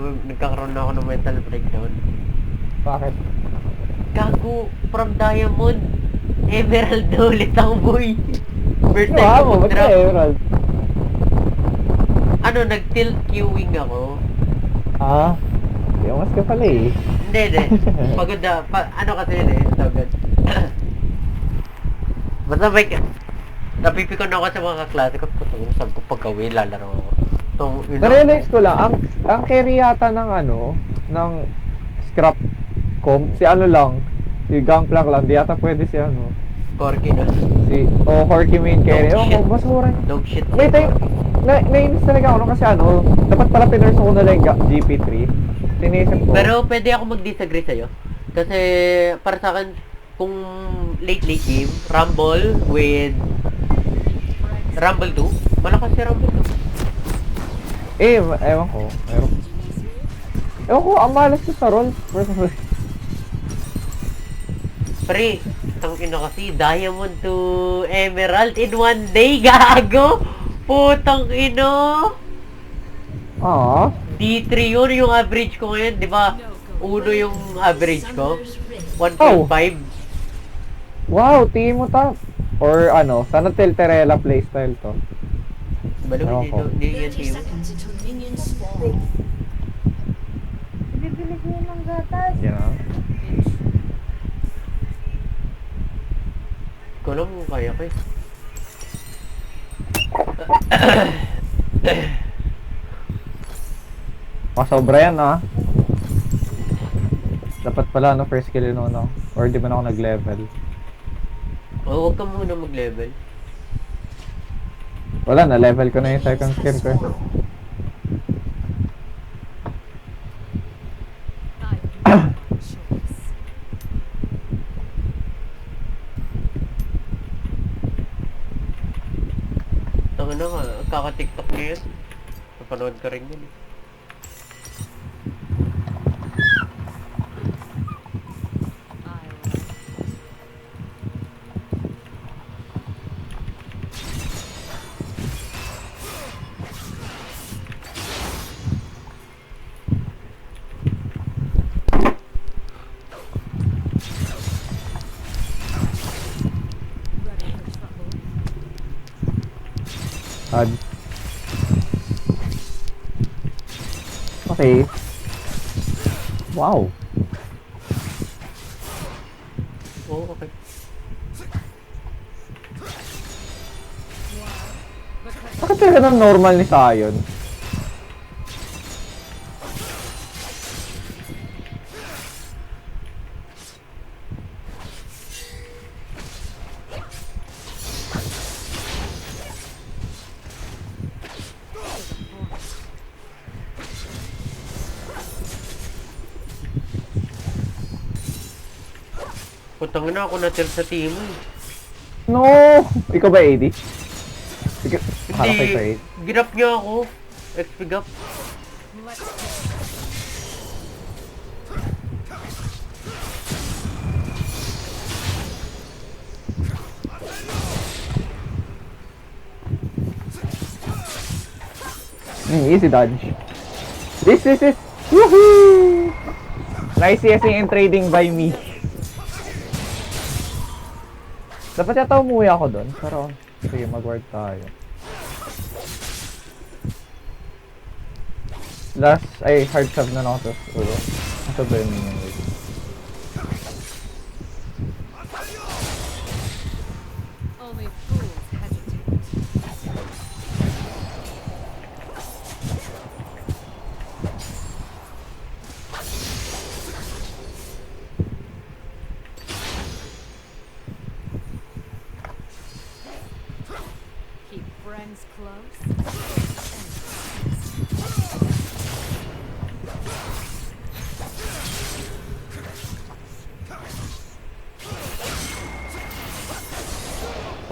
nagkakaroon na ako ng mental breakdown. Bakit? Gago, from Diamond, Emerald na ulit ang boy. First time Wow, ko ba't ka mag-drop. Emerald? Ano, nag-tilt queuing ako. Ah, mas ka pala eh. Hindi. Pagod na, ano kasi yun eh, tawag. Basta may, napipikon ako sa mga kaklase ko, sabi ko pagkawin, lalaro ako. Na-realize ko lang, ang carry yata ng ng scrap comp, si si Gangplank lang, di yata pwede si Corky na. Horky main carry. Dog shit. Basura. Dog shit. May time, nainis talaga ako kasi dapat pala pinurse ko na lang GP3. Sinisip ko. Pero pwede ako mag-disagree sa'yo. Kasi para sa akin, kung late game, Rumble with Rumble 2, malakas si Rumble 2. Ewan ko. Ewan ko, ang malas ko sa roll. Pre, ang ina kasi, Diamond to Emerald in one day, gago! Putang ino! D3 yun yung average ko ngayon, di ba? Uno yung average ko. 1.5. Wow, team mo top. Or sana Tilterella playstyle to. Balo, hindi yan team. Bibili ko ng gatas. Yeah. Ko alam kung kaya ko eh. Sobra yan Dapat pala first kill yun or di man ako nag-level. Huwag ka muna mag-level. Wala na, level ko na yung second skill ko. Tanga na nga, kaka-tiktok niya yun. Napanood ka rin yun eh. Okay. Wow. Oo, okay. Bakit talaga ng normal ni Sion? Putang na ako na-tilt sa team eh. No! Ikaw ba AD? Harap kayo Hindi, ginap niya ako. XP gap. Easy dodge. This. Woohoo! Nice CSing and trading by me. Dapat yata umuwi ako doon, pero sige, mag-ward tayo. Last, hard shove na ako sa ulo. Nasa ba yung minion wave?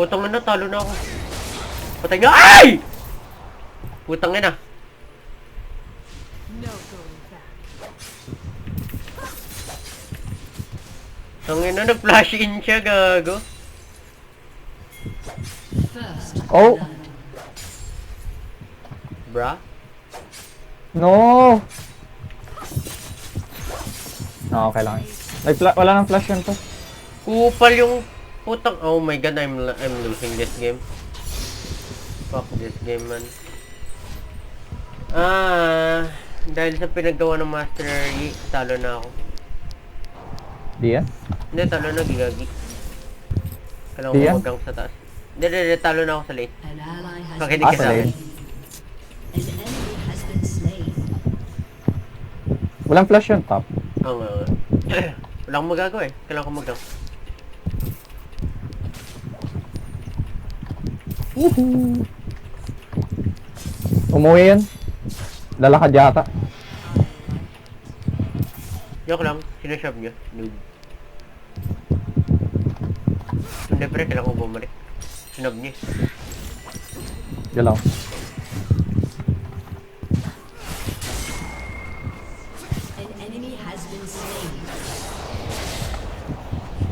Putang na, talo na ako. Putang na, ay! Putang na. Tangin na, nag-flash in siya, gago. Oh! Bra? No! Okay lang. Wala nang flash yun to. Kupal yung putang... Oh my god, I'm losing this game. Fuck this game, man. Dahil sa pinaggawa ng Master Yi, talo na ako. Di yan? Hindi, talo na, gigagi. Kailangan Di ko yan? magang sa taas. Hindi, talo na ako sa late. An ally has Makinig ka sa sa akin. lane. An enemy has been slain. Walang flash yun top. Oo nga. Wala akong magagawa eh. Kailangan ko magang. Umuwi yan. Lalakad yata. Joke lang, sinashove nyo. Noob. Hindi pre, kailangan ko bumalik. Sinab niya. Galaw. An enemy has been slain.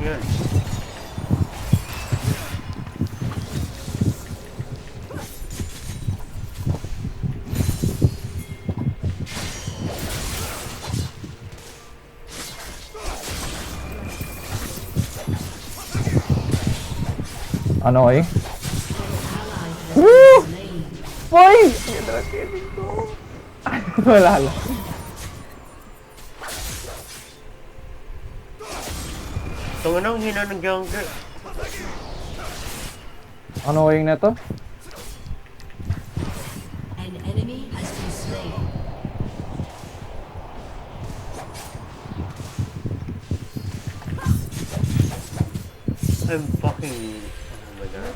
Yan. Ano eh? Ally has Woo! been slain. Boy! Wala lang. Ito nga nang hina ng jungle. Ano wing na to? An enemy has been slain. I'm fucking... Oh my god.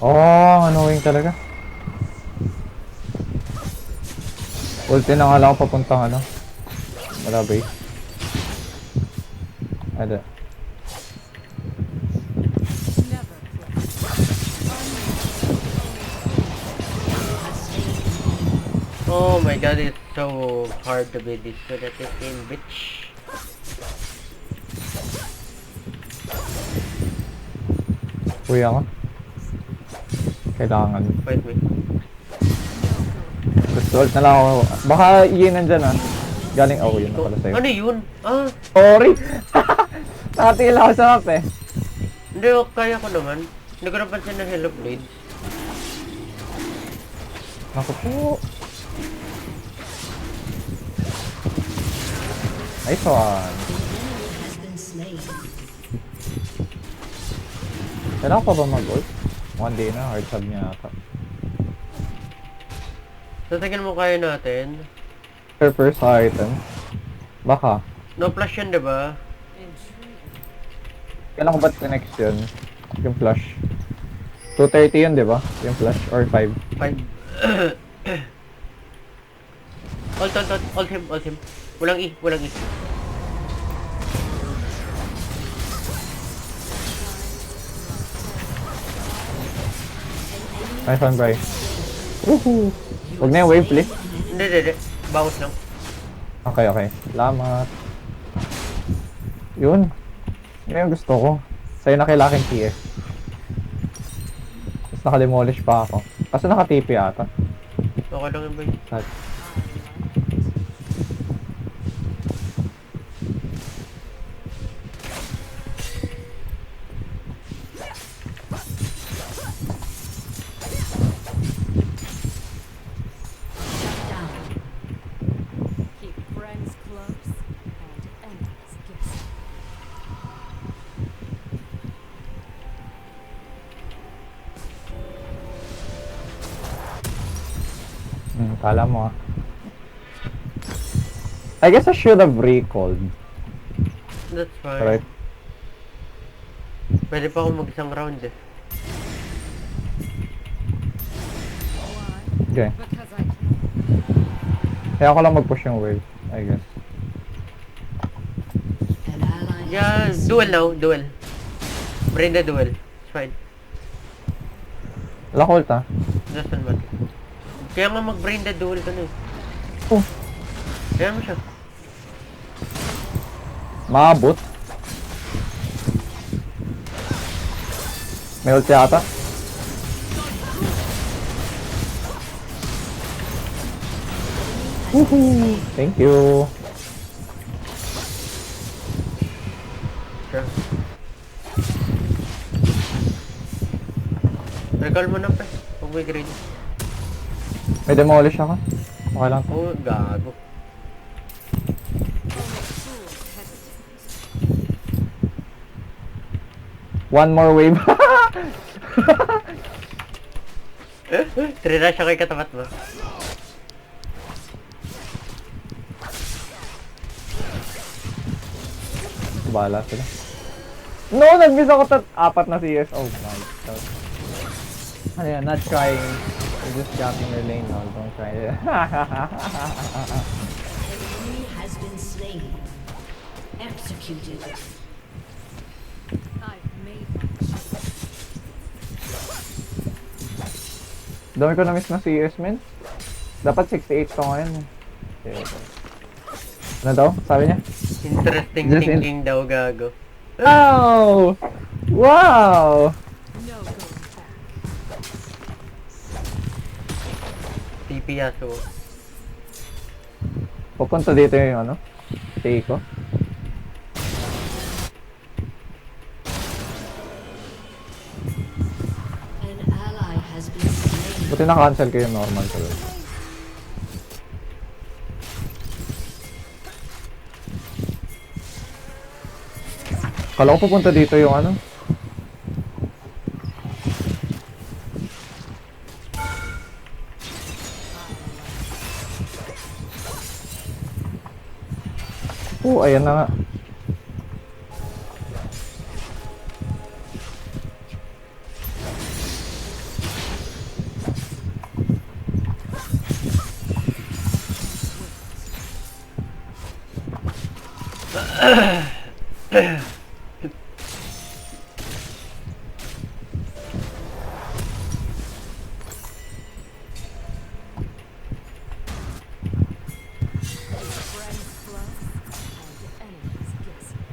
Oh, annoying talaga. Ulti na nga lang ako papuntang ano. Wala base. Ada. Oh my god, it's so hard to be this good at this game, bitch. Kuya ka. Kailangan. Fight me. Gusto ult na lang ako. Baka yun nandyan ah. Galing ako yun na pala sa'yo. Ano yun? Ah, Sorry! Nakatingin ako sa map eh. hindi, kaya ko naman. Hindi ko napansin na Hello Blade. Naku po. Nice one. An enemy has been slain. Kailangan pa ba mag-ult? One day na, hard sub niya ata. So, tingin mo kaya natin. First item. Baka. No flash yan, diba? Kailan ko ba't next yun? Yung flash. 230 yun, di ba? Yung flash. Or 5. 5. Ult him. Walang E. Nice one, bye. Woohoo! Huwag na yung wave, please. Hindi. Bawas lang. Okay. Salamat. Yun. Yun yung gusto ko. Sa'yo na kay Laking TF. Tapos naka-demolish pa ako. Kasi naka-TP ata. Okay lang yun, boy. Down. Keep friends close and enemies distant. Kala mo ah. I guess I should have recalled. That's fine. Right? Pwede pa ako mag-isang round eh. Okay. Because I can. Kaya ako lang mag-push yung wave. I guess. An ally has Yeah, been slain. duel now, duel. Brenda duel. It's fine. Wala ko ult ah. Doesn't matter. Kaya nga mag-Brenda duel ka na eh. Oh. Kaya mo siya. Maabot. May ult yata. Woohoo! Thank you. Sure. Recall mo na pre. Huwag may green. May demolish ako. Okay lang to. Oh, gago. One more wave. Trinash ako yung katapat mo. Bala sila. No! Nag-miss ako apat na CS. Oh my god. Ano yan? Not trying. You're just jumping your lane now. Don't try it. An enemy has been slain. Executed. I've made my choice. Dami ko na-miss na CS, men. Dapat 68 to ngayon. Ano daw? Sabi niya? Interesting Just thinking daw, gago. Oh! Wow! No going back. TP Yasuo. Pupunta dito yung ano? Stay ko. An ally has been slain. Buti na-cancel ko yung normal tuloy. Kala ko pupunta dito yung ano? Oh, ayan na nga. Friends close and enemies guessing.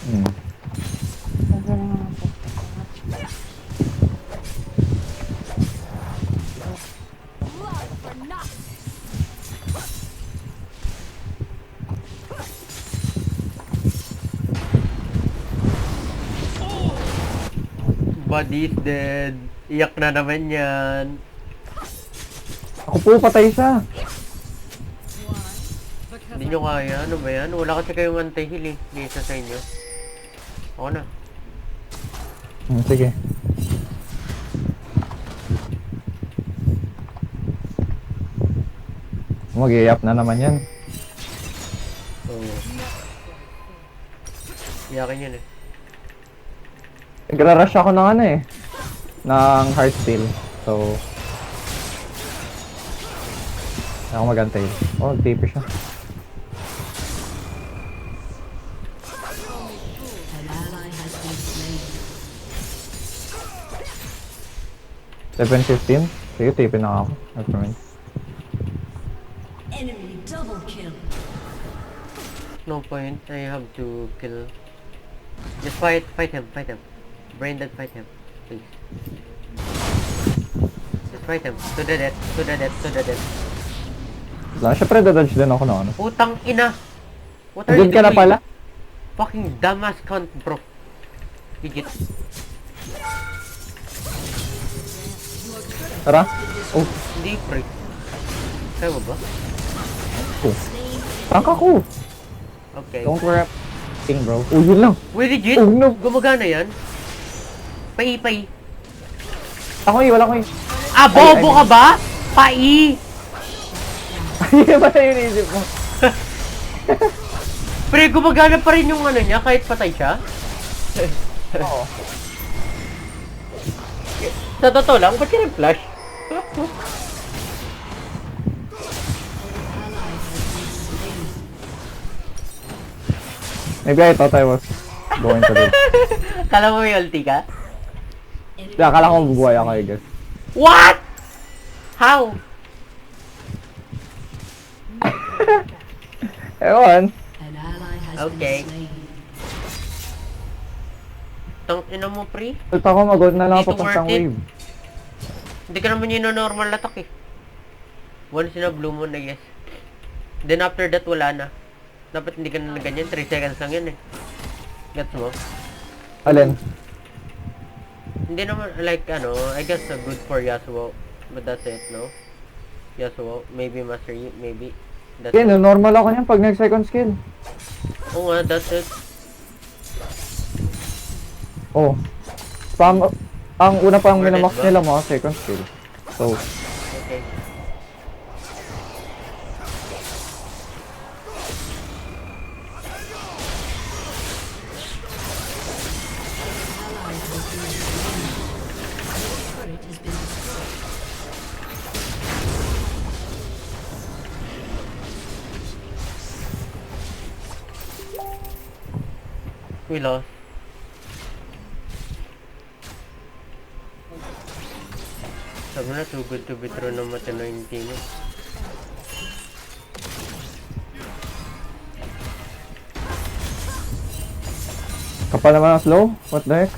Hmm. Sabi na nga po. Blood for naught. Buddy is dead. Iyak na naman yan. Ako po, patay siya. Why? Because Hindi nyo kaya. Ano ba yan? Wala kasi kayong anti-heal eh. Hindi isa sa inyo. Ako na. Sige. Mag-i-up na naman yan. Oo. Iyakin yan eh. Nagra-rush ako ng ano eh. Ng Heartsteel. So... Hindi ako magantay. Oh, TP siya. An ally has been slain. 7:15. Sige, TP na ako. Never mind. Enemy double kill. No point. I have to kill. Just fight him. Brain dead, fight him. Please. Just fight him. To the death. Wala, syempre dodge din ako na ano. Putang ina! What are you Good ka na doing? pala? Fucking dumbass cunt, bro. Idiot. Tara. Oh, Hindi, pre. Kaya mo ba? oh. Tank ako. Okay. Don't worry. King bro. Oh, yun lang. Wait, legit? Oh, no. Gumagana yan? Pai. Ako wala ko Ah, bobo ka ba? Pai! Hindi ba na yun isip mo? Pre, gumagana pa rin yung ano niya kahit patay siya? Oo. Sa totoo lang, ba't ka nag-flash? Maybe I thought I was going to do. Kala mo may ulti ka? Hindi, akala ko mabubuhay ako, I guess. What? How? Ewan. An ally has Okay. been slain. Tang ina mo, pre. Ult ako, mag-ult na lang Dito ako papuntang worth it. wave. Hindi ka naman yun normal attack eh. Once in a blue moon, I guess. Then after that, wala na. Dapat hindi ka na ganyan. 3 seconds lang yun eh. Gets mo? Alin? Hindi naman, like, ano, I guess good for Yasuo. But that's it, no? Yasuo, maybe Master Yi, maybe. That's Okay, it. normal ako niyan pag nag-second skill. Oo nga, that's it. Oh. Spam, ang una pang Worth it minamax ba? nila mga second skill. So, Okay. Ally has been slain. Your turret has been destroyed. We lost. Sabi na, too good to be true na matino yung team eh. kapal naman ang slow. What the heck?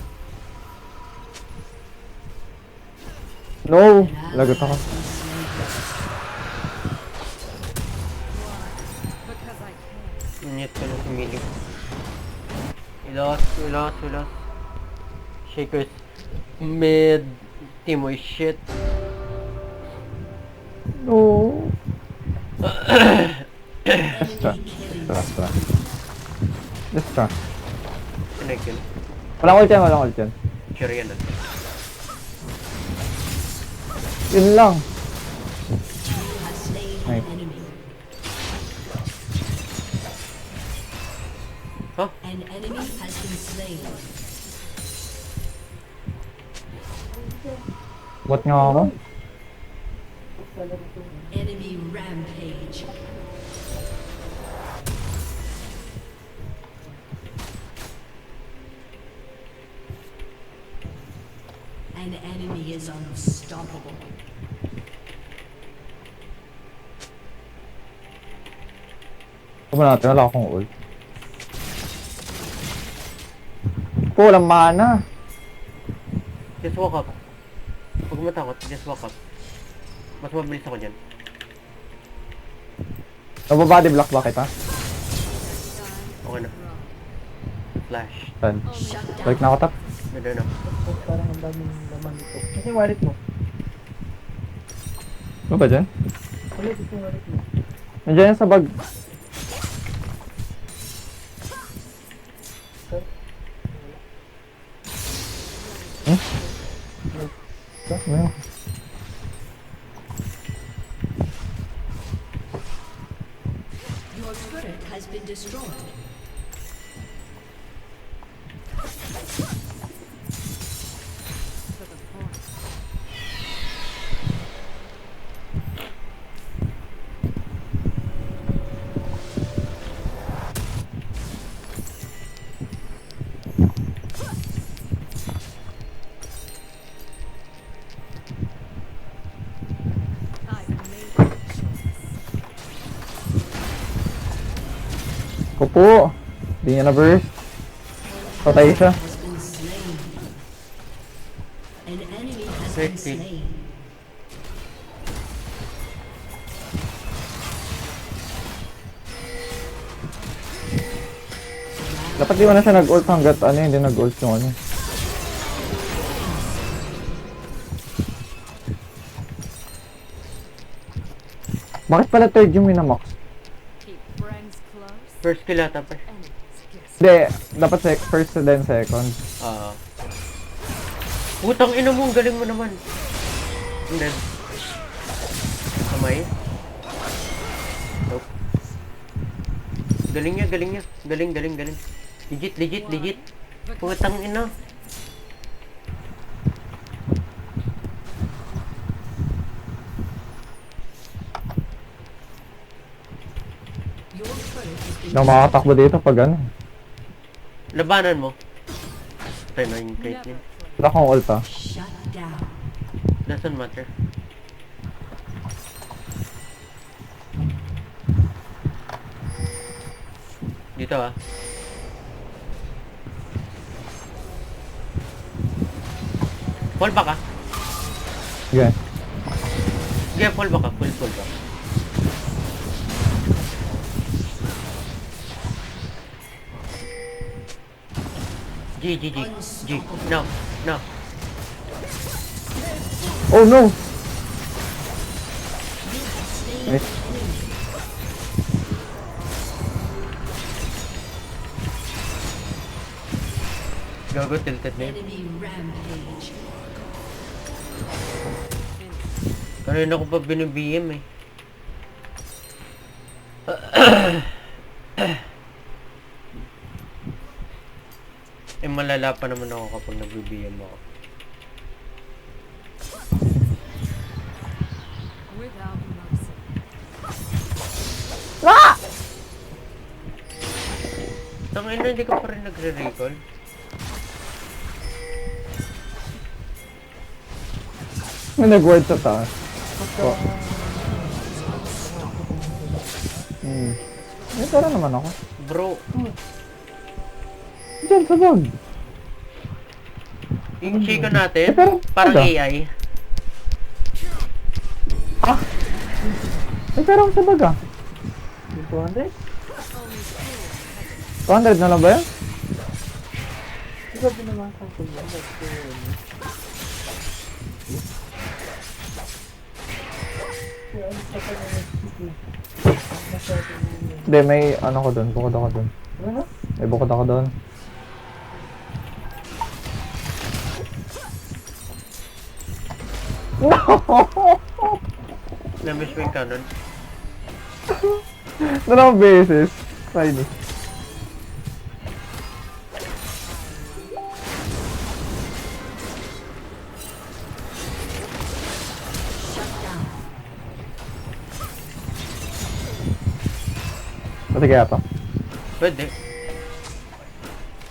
No! Lagot ako. Because I can. Inyet ko na sumilip. We lost. Shakers. Mid. Timo is shit. No! Enemy killing. Extra. Extra. Pinagkin. Walang ult yan. Sure yan ah. Yun lang. You have slain an Nice. enemy. Huh? An enemy has been slain. Bot nga ako. Enemy rampage. An enemy is unstoppable. Kuma natin, wala akong ult. Walang mana. Just walk up. Huwag matakot, just walk up. Mas mabilis ako dyan. Nababody block ba kita? Okay na. Flash. Saan? Shut down. Balik na ako tap. Ganda na. Parang ang daming laman nito. Kasi wallet mo. Ano ba dyan? Ano gusto yung wallet mo? Nandiyan yan sa bag. Ano? Your turret has been destroyed. To the point. I've made a choice. Kupo. Hindi niya na-burst. Patay siya. Has been slain. An enemy has Great been kill. slain. Dapat di mo na siya nag-ult hanggat ano hindi nag-ult yung ano. Bakit pala third yung minamax? Keep friends close, First kill ata pa. enemies distant. Hindi, dapat first then second. Putang ina mo, ang galing mo naman. And then, kamay. Nope. Galing niya. Galing. Legit. Putang ina. Your turret has been Hindi ako makakatakbo dito pag ano. Labanan mo. Patay na yung Caitlyn. Wala akong ult ah. shut down. Doesn't matter. Dito ah. Fall back ka. Sige. Sige, fall back ka. Fall back. G. No. Oh no! Nice. Gago, tilted na yun. Enemy rampage. Kanina ko pa binibm eh. Eh, malala pa naman ako kapag nag-BM ako. Without mercy. Tangina, hindi ka pa rin nagre-recall. May nag-word sa taas. Oh. May tara naman ako. Bro, Diyan, sa bag. i-chika natin. Eh, pero, Parang ano? AI. May pera ako sa bag ah. Yung 200? 200 na lang ba yan? Di ba binamasan ko yan? Kaya ano pa pa na Hindi, may ano ko dun. Bukod ako dun. Ano? May bukod ako dun. Na-miss mo yung cannon. Dalawang beses. Tiny. Pati kaya to? Pwede.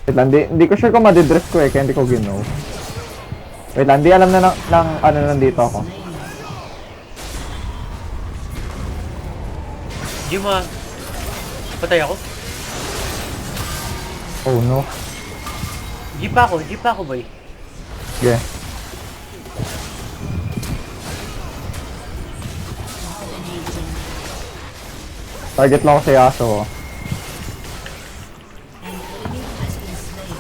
Wait lang, hindi ko sure kung madidress ko eh, kaya hindi ko ginaw. Wait lang, di alam na ng ano nandito ako. Jima. Patay ako. Oh no. G pa ako boy. Okay. Target lang ako sa Yasuo. Oh. An enemy has been slain.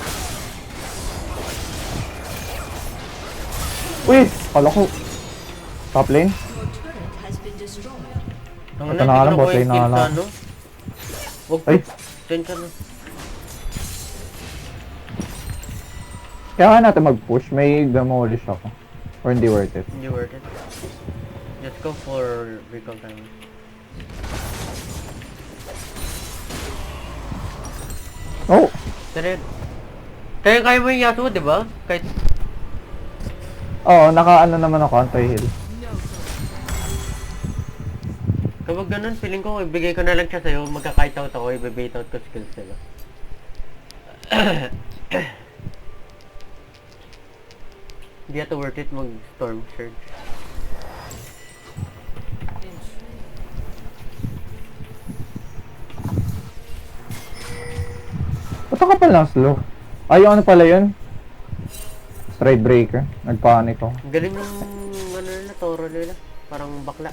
Uy! Kala ko. Top lane? Your turret has been destroyed. Ang Ito na nga lang, bot lane na nga lang. ano? Wag Ay! Tensya na. Kaya nga natin mag-push, may demolish ako. Or hindi worth it. Hindi worth it. Just go for recall time. Oh! Kaya mo yung Yasuo, di ba? Kahit Oo, naka-ano naman ako, anti-heal. kapag ganun, feeling ko, ibigay ko na lang siya sa'yo, magka-kite out ako, i-bait out ko skills nila. Hindi ata worth it mag-storm surge. Ba't ka pala slow? Ay, yung ano pala yun? Stride breaker. Nagpanik ako. Ang galing ng ano nila, toro nila. Parang bakla.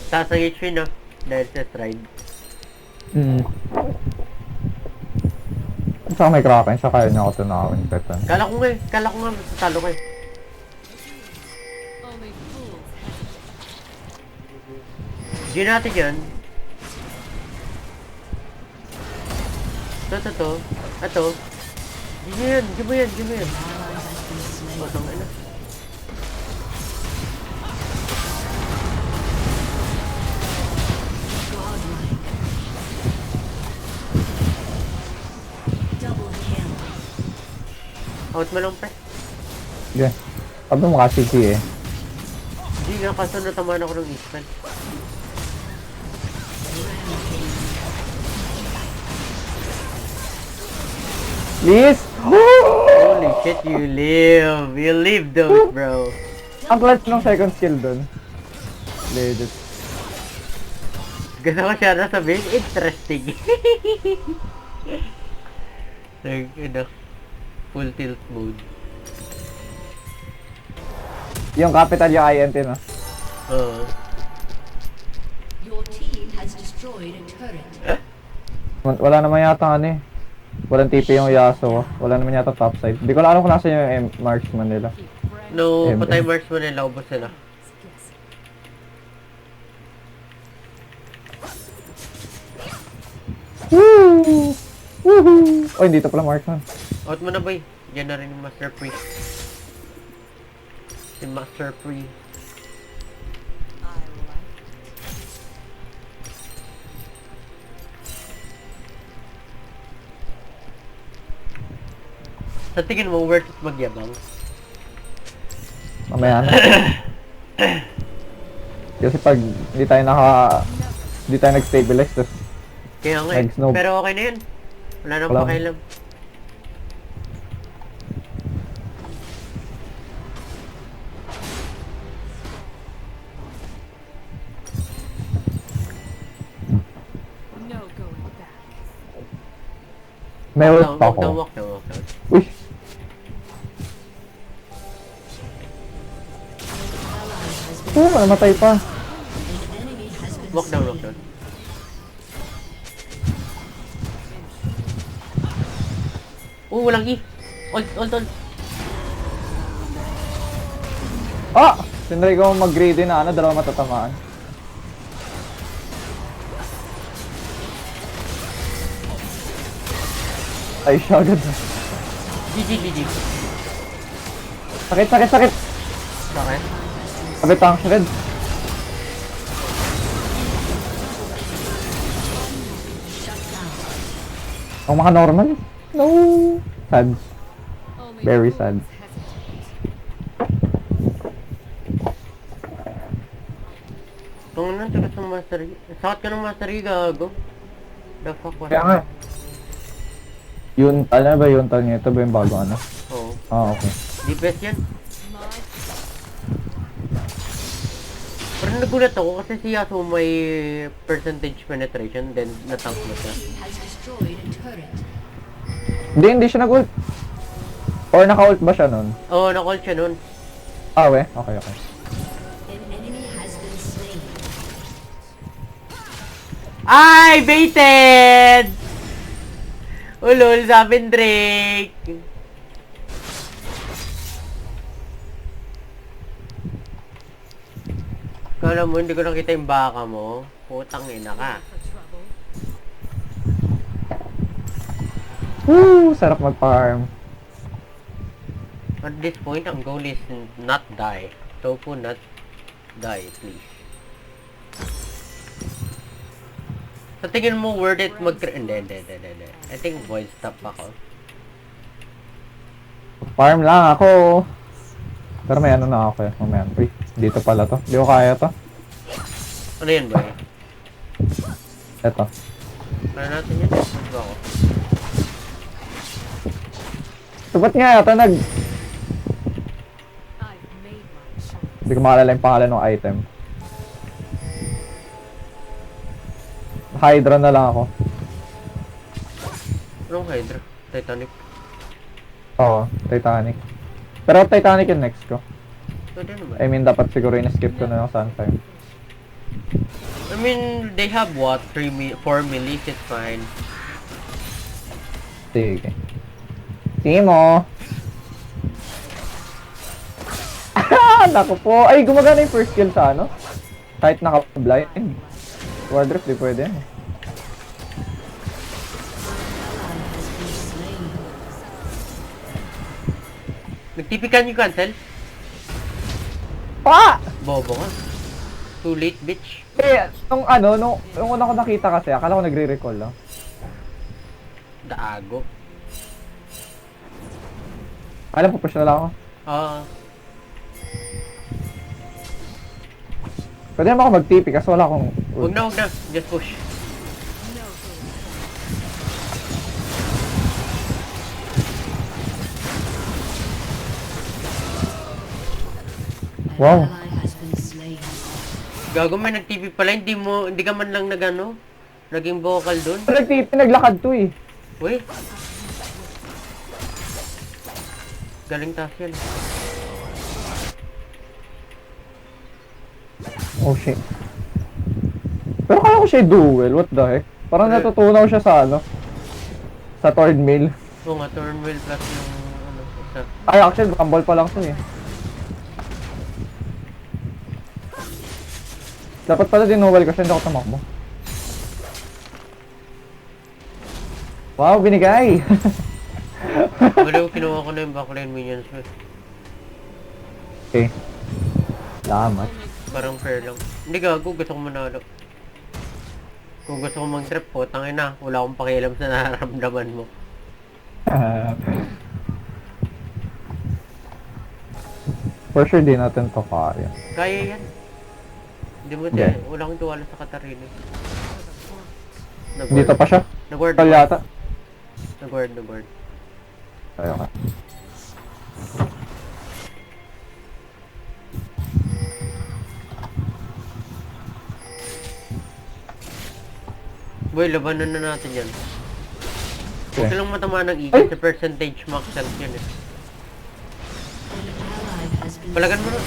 Taas ang HP no? Dahil sa stride. Saka may kraken, siya kaya niya ako tunawin. Petan. Kala ko nga matatalo kayo. Only fools G natin yan. Ito. G mo yan. Batang ina. Double kill. Out mo lang pre. Sige. Sabi mo kasi eh. G nga kaso natamaan ako ng ispan. Please! Holy shit, you live! You live those, bro. Ang clutch ng second skill dun. Legit. Gusto ko siya na sabihin, interesting. Full tilt mode. Yung capital yung INT no? Oo. Your team has destroyed a turret. Wala naman yata ano eh. Walang TP yung Yasuo. Wala naman yata topside. Hindi ko alam kung nasa yung marksman nila. No, Eh, patay marks mo nila, ubos sila. Woo! Woohoo! Oh, hindi ito pala marksman. Out mo na boy. Diyan na rin yung Master Pri. Si Master Pri. Sa tingin mo, worth it magyabang? Mamaya na. Kasi pag hindi tayo nag-stabilize, tapos Kaya nga eh. Nag-snow. Pero okay na yun. Wala nang Wala. pakialam. No going back. may ult pa Walk down, ako. walk down, walk down. Uy! Namatay pa. Walk down, walk down. Walang E. Ult. Ah! Tinry ko mag-greedy na ano, dalawa matatamaan. Ay, siya agad. GG. Sakit! Bakit? Sabit ang shred. Ang mga normal? No! Sad. Only Very fools sad. hesitate. Kung ano, tagas ng Master E. Sakit ka ng Master E, gago. The fuck, what? Kaya nga. Yun, alam ba yun tal niya? Ito ba yung bago ano? Oo. Ah, okay. DPS yan. My Pero nagulat ako kasi si Yasuo may percentage penetration, then natank mo siya. Team has destroyed a turret. Hindi siya nag-ult. Or naka-ult ba siya nun? Oo, na-call siya nun. Ah, we? Okay. An enemy has been slain. Ay! Baited! Ulol, sabi ni Drake. Kala mo, hindi ko nakita yung baka mo. Putang ina ka. for trouble. Woo! Sarap mag-farm. At this point, ang goal is not die. Tofu, not die, please. Sa tingin mo, worth it Hindi. I think void stop ako. Farm lang ako. Pero may ano na ako eh. Mamaya. Uy, dito pala to. Hindi ko kaya to. Ano yan, boy? Eto. Ano natin yan? Ano ba ako? Sabat nga yata I've made my choice. Hindi ko maalala yung pangalan ng item. Hydra na lang ako. Anong Hydra? Titanic? Oo, Titanic. Pero Titanic yung next ko. Pwede naman. I mean, dapat siguro in-skip ko na yung Sunfire. I mean, they have what? 4 millis, it's fine. Sige. Timo! Naku po! Ay, gumagana yung first kill sa ano? Kahit naka-blind. Wardrift, di pwede yan. Nagtipikan yung cancel? Pa! Bobo nga. Too late, bitch. Eh, nung una ko nakita kasi, akala ko nagre-recall lang. Daago. Alam po, push na lang ako. Ah, Pwede naman ako mag-TP kasi wala akong... wag na. Just push. No going An Wow. ally has been slain. Gago, may nag-TV pala, hindi ka man lang nagano, naging vocal dun. Naglakad to eh. Uy. Galing taas yan. Oh shit. Pero kaya ko siya duel, what the heck? Parang natutunaw siya sa ano? Sa third mail. Oo nga, turn wheel plus yung ano, isa. Ay, actually, rumble pa lang to eh. Dapat pala dinuwal ko siya, hindi ako tumakbo. Wow, binigay! Wala, kinuha ko na yung backline minions mo. Okay. Salamat. Parang fair lang. Hindi gago, gusto ko manalo. Kung gusto ko mag-trip po, tangin na. Wala akong pakialam sa nararamdaman mo. For sure, di natin to kaya. Kaya yan. Hindi mo Hindi. wala akong tuwala sa Katarina. Dito pa siya. Nag-word. Tal yata. Nag-word. Tayo ka. Boy, labanan na natin yan. Huwag Okay. silang matama ng Ay! igit sa percentage max health yun eh. An ally has been Palagan mo na.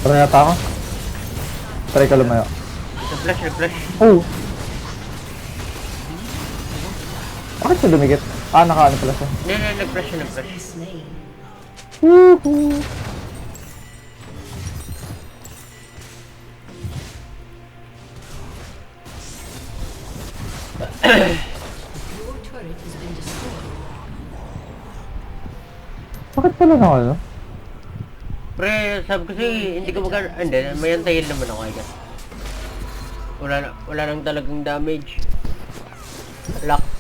Tara yata ako. Try ka lumayo. Refresh. Oh! Bakit siya dumikit? Ah, nakaano pala siya. Hindi, nag-flash. been slain. Woohoo! Your turret has been destroyed. Bakit pala na ano? Pre, sabi ko sa'yo, hindi ko hindi, may antayin naman ako agad. Wala nang talagang damage.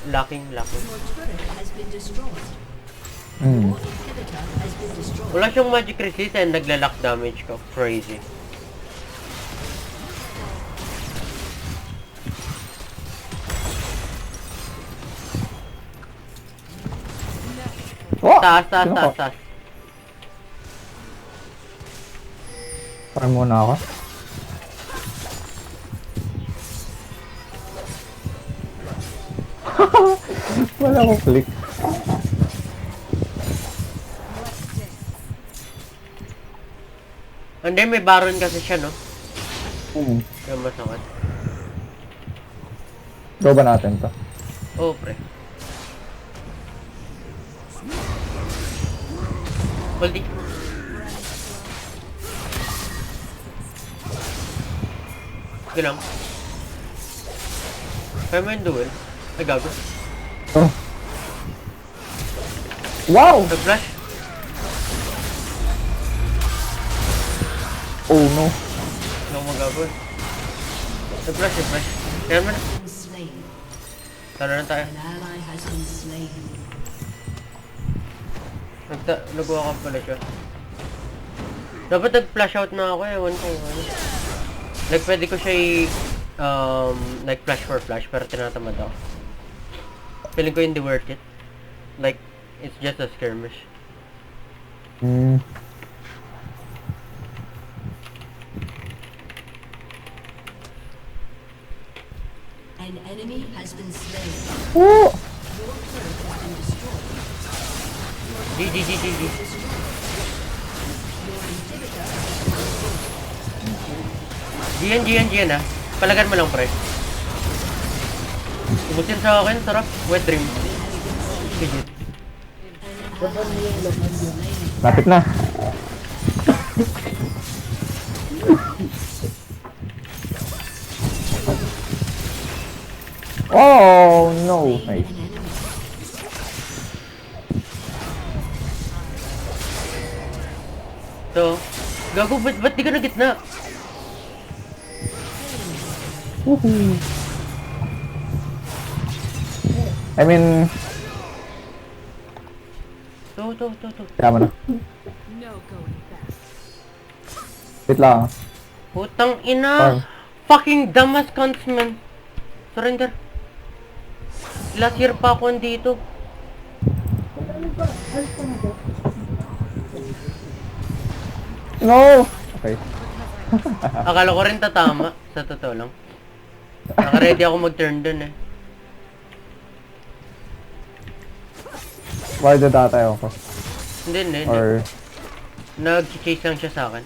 Locking. Your turret has been destroyed. Hmm. Your inhibitor has been destroyed. Wala siyang magic resist and nagla-lock damage ko. Crazy. Oh! Taas. Sino ko? Farm muna ako. Wala akong click. Hindi, may baron kasi siya, no? Kaya masakit. Go ba natin to? Oo, pre. Baldi. Sige lang. Kaya mo yung duel. Ay, gago. Oh. Wow! Nag-flash. Oh no. Hindi ako magagawin. Nag-flash. Kaya mo na. Been slain. Tara na tayo. An ally has been slain. Nagawa ka pala siya. Dapat nag-flash out na ako, ewan ko ano. Like, pwede ko siya like, flash for flash, pero tinatamad ako. Feeling ko hindi worth it. Like, it's just a skirmish. Hmm. An enemy has been slain. Oh! Your turret has been destroyed. GG. Your inhibitor has been GN ah. Palagan mo lang, pre. Umusin sa akin, sarap. Wet dream. Legit. Lapit na. Oh no. Nice. an enemy. So, gago, ba't di ka na gitna? Woohoo. I mean, To. kaya mo na. No going back. Wait lang. Putang ina. Farm. Fucking damas cunts, man. Surrender. Last year pa ako andito. No! Okay. Akala ko rin tatama, sa totoo lang. Naka-ready ako mag-turn dun eh. Why did that ako? Hindi. Or... Nag-chase lang siya sa akin.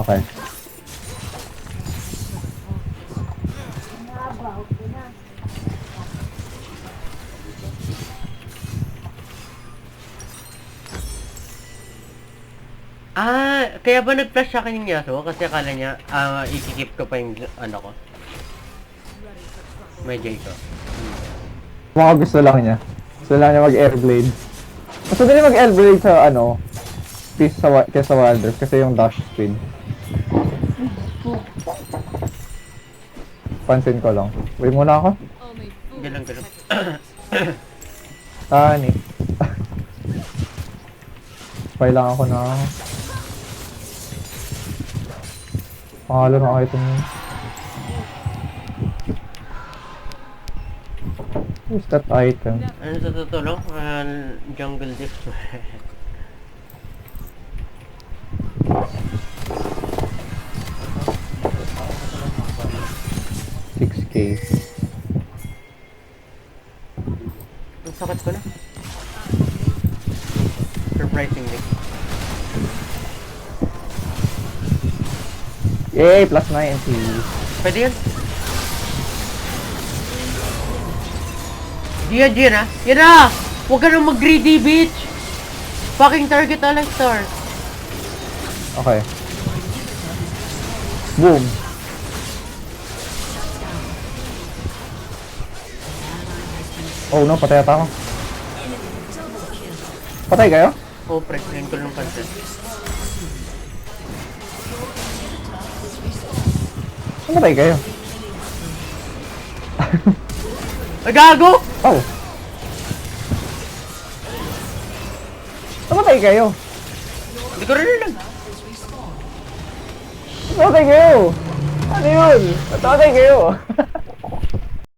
Okay. Kaya ba nag-flash sa akin yung Yasuo? Kasi akala niya, ikikip ko pa yung ano ko. May J ko. Mga gusto lang niya. Gusto lang niya mag-airblade. Gusto din niya mag-airblade sa ano, piece sa kesa Wilder kasi yung dash speed. Pansin ko lang. Wait muna ako. Only fools Ganun. Tani. Kailangan ko na. Pangalan ng item yun. Where's that item? Ano sa totoo lang? Jungle diff. 6K. Ang sakit ko na. Surprisingly. Yay! Plus 90. Pwede yan. Yan ah. Yan na! Huwag ka nang mag-greedy, bitch! Fucking target Alistar. Okay. Boom. Oh no, patay ata ako. Patay kayo? Oh, pre. Ngayon ko lang pansin. Patay kayo? Ay, gago! Oh. Namatay kayo? Hindi ko rin alam. Namatay kayo? Ano yun? Namatay kayo?